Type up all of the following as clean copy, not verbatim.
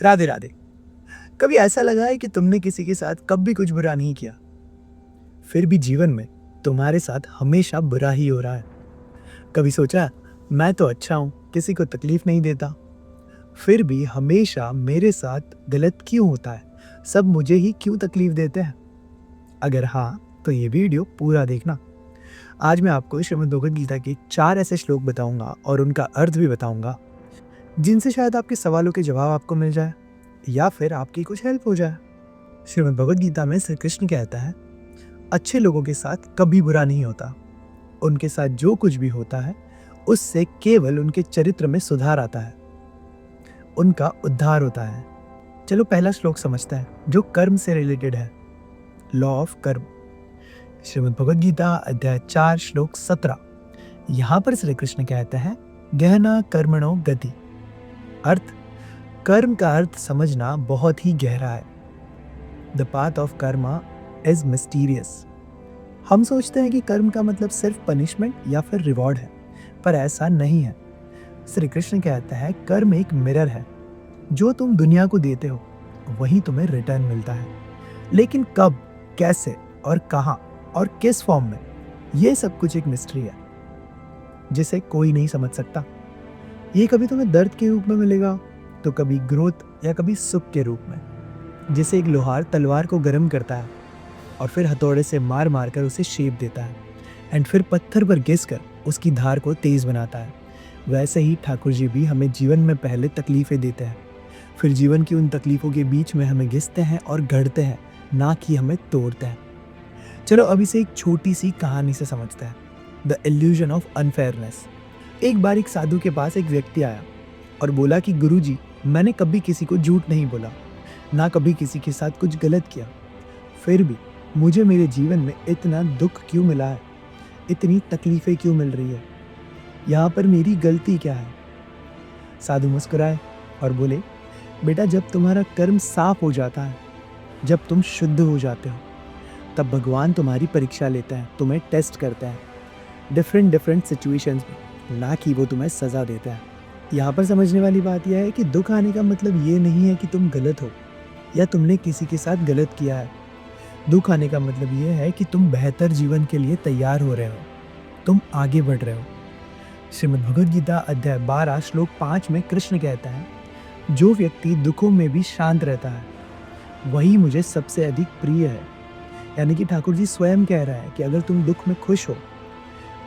राधे राधे। कभी ऐसा लगा है कि तुमने किसी के साथ कभी कुछ बुरा नहीं किया, फिर भी जीवन में तुम्हारे साथ हमेशा बुरा ही हो रहा है? कभी सोचा, मैं तो अच्छा हूँ, किसी को तकलीफ नहीं देता, फिर भी हमेशा मेरे साथ गलत क्यों होता है? सब मुझे ही क्यों तकलीफ देते हैं? अगर हाँ, तो ये वीडियो पूरा देखना। आज मैं आपको श्रीमद् भगवद गीता के 4 ऐसे श्लोक बताऊंगा और उनका अर्थ भी बताऊंगा, जिनसे शायद आपके सवालों के जवाब आपको मिल जाए या फिर आपकी कुछ हेल्प हो जाए। श्रीमद् भगवद गीता में श्री कृष्ण कहता है, अच्छे लोगों के साथ कभी बुरा नहीं होता। उनके साथ जो कुछ भी होता है उससे केवल उनके चरित्र में सुधार आता है, उनका उद्धार होता है। चलो पहला श्लोक समझते हैं, जो कर्म से रिलेटेड है, लॉ ऑफ कर्म। श्रीमद् भगवद गीता अध्याय 4 श्लोक 17। यहाँ पर श्री कृष्ण कहते हैं, गहना कर्मणो गति। अर्थ, कर्म का अर्थ समझना बहुत ही गहरा है। The path of Karma is mysterious. हम सोचते हैं कि कर्म का मतलब सिर्फ पनिशमेंट या फिर रिवॉर्ड है, पर ऐसा नहीं है। श्री कृष्ण कहता है, कर्म एक मिरर है। जो तुम दुनिया को देते हो वही तुम्हें रिटर्न मिलता है, लेकिन कब, कैसे और कहाँ और किस फॉर्म में, ये सब कुछ एक मिस्ट्री है जिसे कोई नहीं समझ सकता। ये कभी तुम्हें दर्द के रूप में मिलेगा, तो कभी ग्रोथ या कभी सुख के रूप में। जैसे एक लोहार तलवार को गर्म करता है और फिर हथौड़े से मार मार कर उसे शेप देता है एंड फिर पत्थर पर घिस कर उसकी धार को तेज बनाता है, वैसे ही ठाकुर जी भी हमें जीवन में पहले तकलीफें देते हैं, फिर जीवन की उन तकलीफों के बीच में हमें घिसते हैं और गढ़ते हैं, ना कि हमें तोड़ते हैं। चलो अब इसे एक छोटी सी कहानी से समझते हैं, द इल्यूजन ऑफ अनफेयरनेस। एक बार एक साधु के पास एक व्यक्ति आया और बोला कि गुरुजी, मैंने कभी किसी को झूठ नहीं बोला, ना कभी किसी के साथ कुछ गलत किया, फिर भी मुझे मेरे जीवन में इतना दुख क्यों मिला है, इतनी तकलीफें क्यों मिल रही है, यहाँ पर मेरी गलती क्या है? साधु मुस्कुराए और बोले, बेटा, जब तुम्हारा कर्म साफ हो जाता है, जब तुम शुद्ध हो जाते हो, तब भगवान तुम्हारी परीक्षा लेते हैं, तुम्हें टेस्ट करते हैं डिफरेंट सिचुएशंस में, ना कि वो तुम्हें सज़ा देते हैं। यहाँ पर समझने वाली बात यह है कि दुख आने का मतलब ये नहीं है कि तुम गलत हो या तुमने किसी के साथ गलत किया है। दुख आने का मतलब ये है कि तुम बेहतर जीवन के लिए तैयार हो रहे हो, तुम आगे बढ़ रहे हो। श्रीमद् भगवद गीता अध्याय 12 श्लोक 5 में कृष्ण कहता है, जो व्यक्ति दुखों में भी शांत रहता है वही मुझे सबसे अधिक प्रिय है। यानी कि ठाकुर जी स्वयं कह रहा है कि अगर तुम दुख में खुश हो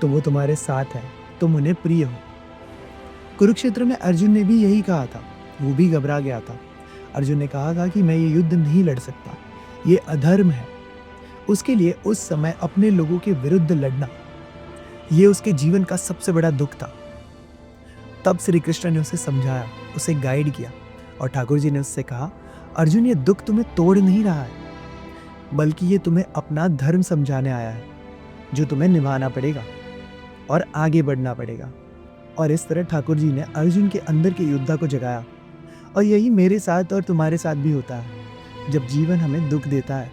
तो वो तुम्हारे साथ है, तुम उन्हें प्रिय हो। कुरुक्षेत्र में अर्जुन ने भी यही कहा था, वो भी घबरा गया था। अर्जुन ने कहा था कि मैं ये युद्ध नहीं लड़ सकता, ये अधर्म है। उसके लिए उस समय अपने लोगों के विरुद्ध लड़ना, ये उसके जीवन का सबसे बड़ा दुख था। तब श्री कृष्ण ने उसे समझाया, उसे गाइड किया और ठाकुर जी ने उससे कहा, अर्जुन, ये दुख तुम्हें तोड़ नहीं रहा है, बल्कि ये तुम्हें अपना धर्म समझाने आया है, जो तुम्हें निभाना पड़ेगा और आगे बढ़ना पड़ेगा। और इस तरह ठाकुर जी ने अर्जुन के अंदर के योद्धा को जगाया। और यही मेरे साथ और तुम्हारे साथ भी होता है। जब जीवन हमें दुख देता है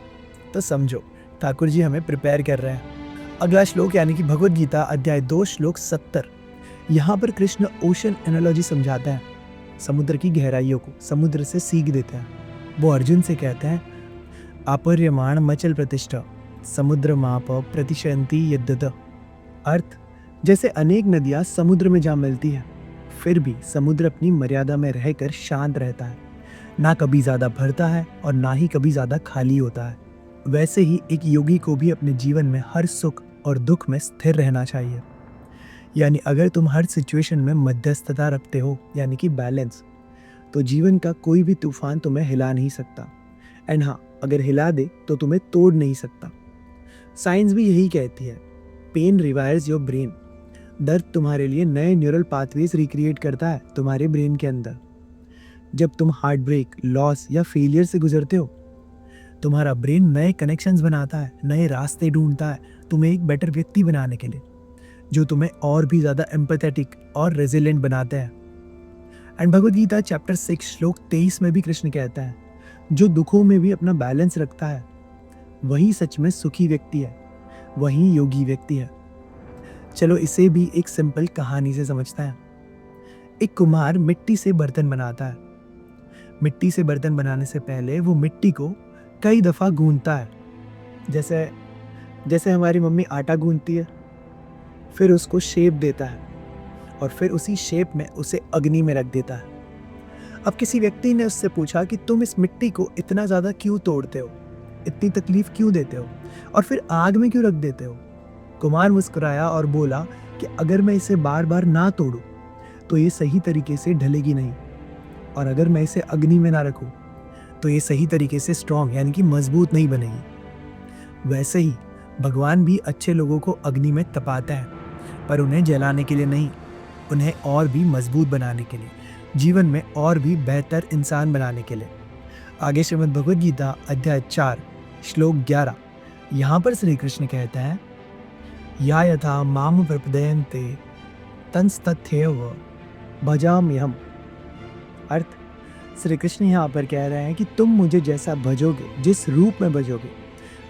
तो समझो ठाकुर जी हमें प्रिपेयर कर रहे हैं। अगला श्लोक यानी कि भगवद गीता अध्याय 2 श्लोक 70। यहाँ पर कृष्ण ओशन एनालॉजी समझाते हैं, समुद्र की गहराइयों को, समुद्र से सीख देते हैं। वो अर्जुन से कहते हैं, आपर्यमाण मचल प्रतिष्ठा समुद्र माप प्रतिशंति यद्यत। अर्थ, जैसे अनेक नदियाँ समुद्र में जा मिलती है, फिर भी समुद्र अपनी मर्यादा में रहकर शांत रहता है, ना कभी ज़्यादा भरता है और ना ही कभी ज़्यादा खाली होता है। वैसे ही एक योगी को भी अपने जीवन में हर सुख और दुख में स्थिर रहना चाहिए। यानी अगर तुम हर सिचुएशन में मध्यस्थता रखते हो, यानी कि बैलेंस, तो जीवन का कोई भी तूफान तुम्हें हिला नहीं सकता। एंड हाँ, अगर हिला दे तो तुम्हें तोड़ नहीं सकता। साइंस भी यही कहती है, पेन रिवायर्स योर ब्रेन। दर्द तुम्हारे लिए नए न्यूरल पाथवेज रिक्रिएट करता है तुम्हारे ब्रेन के अंदर। जब तुम हार्ट ब्रेक, लॉस या फेलियर से गुजरते हो, तुम्हारा ब्रेन नए कनेक्शंस बनाता है, नए रास्ते ढूंढता है तुम्हें एक बेटर व्यक्ति बनाने के लिए, जो तुम्हें और भी ज़्यादा एम्पैथेटिक और रेजिलिएंट बनाते हैं। एंड भगवद गीता चैप्टर 6 श्लोक 23 में भी कृष्ण कहता है, जो दुखों में भी अपना बैलेंस रखता है वही सच में सुखी व्यक्ति है, वही योगी व्यक्ति है। चलो इसे भी एक सिंपल कहानी से समझते हैं। एक कुम्हार मिट्टी से बर्तन बनाता है। मिट्टी से बर्तन बनाने से पहले वो मिट्टी को कई दफ़ा गूंथता है। जैसे जैसे हमारी मम्मी आटा गूंथती है, फिर उसको शेप देता है और फिर उसी शेप में उसे अग्नि में रख देता है। अब किसी व्यक्ति ने उससे पूछा कि तुम इस मिट्टी को इतना ज़्यादा क्यों तोड़ते हो, इतनी तकलीफ क्यों देते हो और फिर आग में क्यों रख देते हो? कुमार मुस्कुराया और बोला कि अगर मैं इसे बार बार ना तोड़ूं तो ये सही तरीके से ढलेगी नहीं, और अगर मैं इसे अग्नि में ना रखूं तो ये सही तरीके से स्ट्रॉन्ग यानी कि मजबूत नहीं बनेगी। वैसे ही भगवान भी अच्छे लोगों को अग्नि में तपाता है, पर उन्हें जलाने के लिए नहीं, उन्हें और भी मजबूत बनाने के लिए, जीवन में और भी बेहतर इंसान बनाने के लिए। आगे श्रीमद् भगवद गीता अध्याय 4 श्लोक 11, यहाँ पर श्री कृष्ण कहते हैं, या यथा माम प्रपदयन्ते तंस्तथैव भजाम्यहम्। अर्थ, श्री कृष्ण यहाँ पर कह रहे हैं कि तुम मुझे जैसा भजोगे, जिस रूप में भजोगे,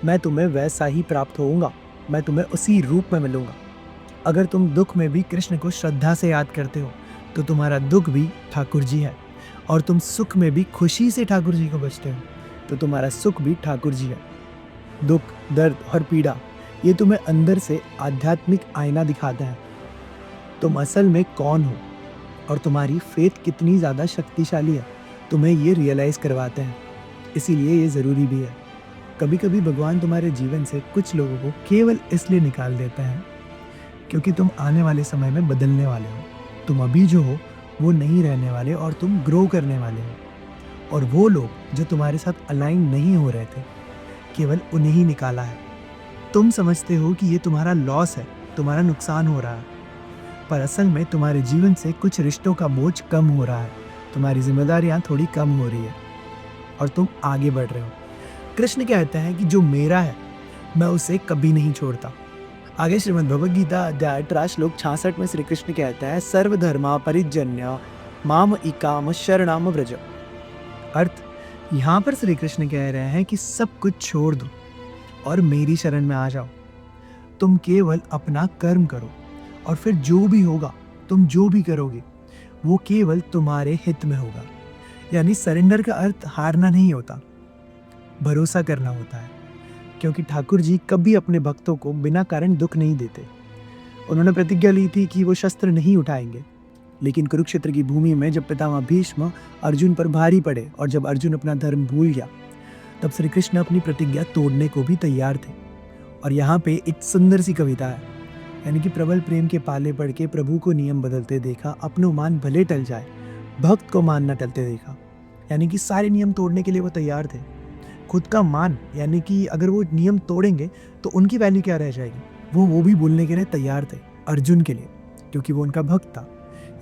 मैं तुम्हें वैसा ही प्राप्त होऊंगा, मैं तुम्हें उसी रूप में मिलूंगा। अगर तुम दुख में भी कृष्ण को श्रद्धा से याद करते हो तो तुम्हारा दुख भी ठाकुर जी है, और तुम सुख में भी खुशी से ठाकुर जी को बचते हो तो तुम्हारा सुख भी ठाकुर जी है। दुख, दर्द और पीड़ा ये तुम्हें अंदर से आध्यात्मिक आईना दिखाता है। तुम असल में कौन हो और तुम्हारी फेथ कितनी ज़्यादा शक्तिशाली है, तुम्हें ये रियलाइज़ करवाते हैं। इसीलिए ये ज़रूरी भी है। कभी कभी भगवान तुम्हारे जीवन से कुछ लोगों को केवल इसलिए निकाल देते हैं क्योंकि तुम आने वाले समय में बदलने वाले हो। तुम अभी जो हो वो नहीं रहने वाले और तुम ग्रो करने वाले हो। और वो लोग जो तुम्हारे साथ अलाइन नहीं हो रहे थे, केवल उन्हें ही निकाला है। तुम समझते हो कि ये तुम्हारा लॉस है, तुम्हारा नुकसान हो रहा है, पर असल में तुम्हारे जीवन से कुछ रिश्तों का बोझ कम हो रहा है, तुम्हारी जिम्मेदारियां थोड़ी कम हो रही है और तुम आगे बढ़ रहे हो। कृष्ण कहते हैं कि जो मेरा है मैं उसे कभी नहीं छोड़ता। आगे श्रीमद् भगवद गीता अध्याय 18 श्लोक 66 में श्री कृष्ण कहता है, सर्वधर्मा परिजन्य माम इकाम शरणाम व्रज। अर्थ, यहाँ पर श्री कृष्ण कह रहे हैं कि सब कुछ छोड़ दो और मेरी शरण में आ जाओ। तुम केवल अपना कर्म करो और फिर जो भी होगा, तुम जो भी करोगे वो केवल तुम्हारे हित में होगा। यानी सरेंडर का अर्थ हारना नहीं होता, भरोसा करना होता है, क्योंकि ठाकुर जी कभी अपने भक्तों को बिना कारण दुख नहीं देते। उन्होंने प्रतिज्ञा ली थी कि वो शस्त्र नहीं उठाएंगे, लेकिन कुरुक्षेत्र की भूमि में जब पितामह भीष्म अर्जुन पर भारी पड़े और जब अर्जुन अपना धर्म भूल गया, तब श्री कृष्ण अपनी प्रतिज्ञा तोड़ने को भी तैयार थे। और यहाँ पे एक सुंदर सी कविता है, यानी कि प्रबल प्रेम के पाले पढ़ के प्रभु को नियम बदलते देखा, अपनो मान भले टल जाए, भक्त को मान न टलते देखा। यानी कि सारे नियम तोड़ने के लिए वो तैयार थे। खुद का मान, यानी कि अगर वो नियम तोड़ेंगे तो उनकी वैल्यू क्या रह जाएगी, वो भी बोलने के लिए तैयार थे अर्जुन के लिए, क्योंकि वो उनका भक्त था।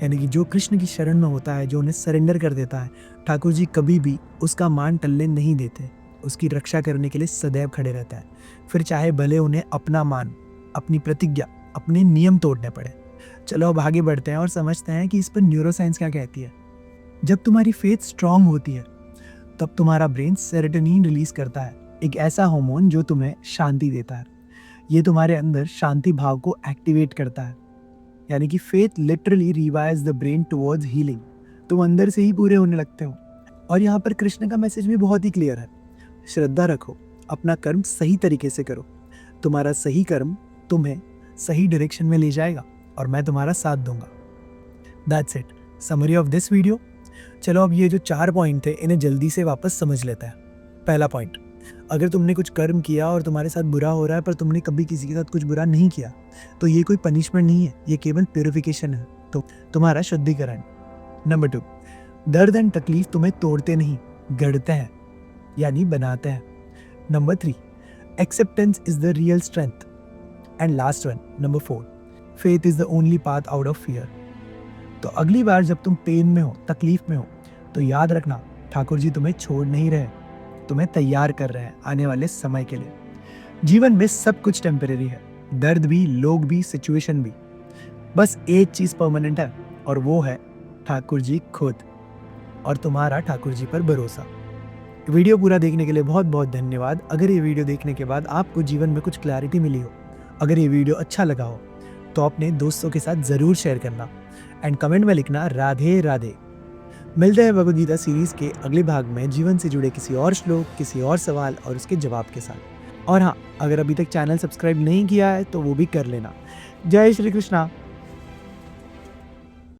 यानी कि जो कृष्ण की शरण में होता है, जो उन्हें सरेंडर कर देता है, ठाकुर जी कभी भी उसका मान टलने नहीं देते, उसकी रक्षा करने के लिए सदैव खड़े रहता है, फिर चाहे भले उन्हें अपना मान, अपनी प्रतिज्ञा, अपने नियम तोड़ने पड़े। चलो अब आगे बढ़ते हैं और समझते हैं कि इस पर न्यूरोसाइंस क्या कहती है। जब तुम्हारी फेथ स्ट्रांग होती है तब तुम्हारा ब्रेन सेरोटोनिन रिलीज करता है, एक ऐसा हार्मोन जो तुम्हें शांति देता है। ये तुम्हारे अंदर शांति भाव को एक्टिवेट करता है। यानी कि faith literally rewires the brain towards healing. तुम अंदर से ही पूरे होने लगते हो। और यहाँ पर कृष्ण का मैसेज भी बहुत ही क्लियर है, श्रद्धा रखो, अपना कर्म सही तरीके से करो, तुम्हारा सही कर्म तुम्हें सही डायरेक्शन में ले जाएगा और मैं तुम्हारा साथ दूंगा। That's it, summary of this video. चलो अब ये जो 4 पॉइंट थे इन्हें जल्दी से वापस समझ लेते हैं। पहला पॉइंट, अगर तुमने कुछ कर्म किया और तुम्हारे साथ बुरा हो रहा है पर तुमने कभी किसी के साथ कुछ बुरा नहीं किया तो ये कोई पनिशमेंट नहीं है, ये केवल प्योरिफिकेशन है, तो तुम्हारा शुद्धिकरण। नंबर 2, दर्द एंड तकलीफ तुम्हें तोड़ते नहीं, गढ़ते हैं यानी बनाते हैं। Number 3, acceptance is the real strength. And last one, number 4, faith is the only path out of fear. तो अगली बार जब तुम पेन में हो, तकलीफ में हो, तो याद रखना ठाकुर जी तुम्हें छोड़ नहीं रहे, तुम्हें तैयार कर रहे हैं आने वाले समय के लिए। जीवन में सब कुछ टेम्परेरी है, दर्द भी, लोग भी, सिचुएशन भी। बस एक चीज परमानेंट है और वो है ठाकुर जी खुद और तुम्हारा ठाकुर जी पर भरोसा। वीडियो पूरा देखने के लिए बहुत बहुत धन्यवाद। अगर ये वीडियो देखने के बाद आपको जीवन में कुछ क्लैरिटी मिली हो, अगर ये वीडियो अच्छा लगा हो तो अपने दोस्तों के साथ ज़रूर शेयर करना एंड कमेंट में लिखना राधे राधे। मिलते हैं भगवद गीता सीरीज के अगले भाग में जीवन से जुड़े किसी और श्लोक, किसी और सवाल और उसके जवाब के साथ। और हाँ, अगर अभी तक चैनल सब्सक्राइब नहीं किया है तो वो भी कर लेना। जय श्री कृष्णा।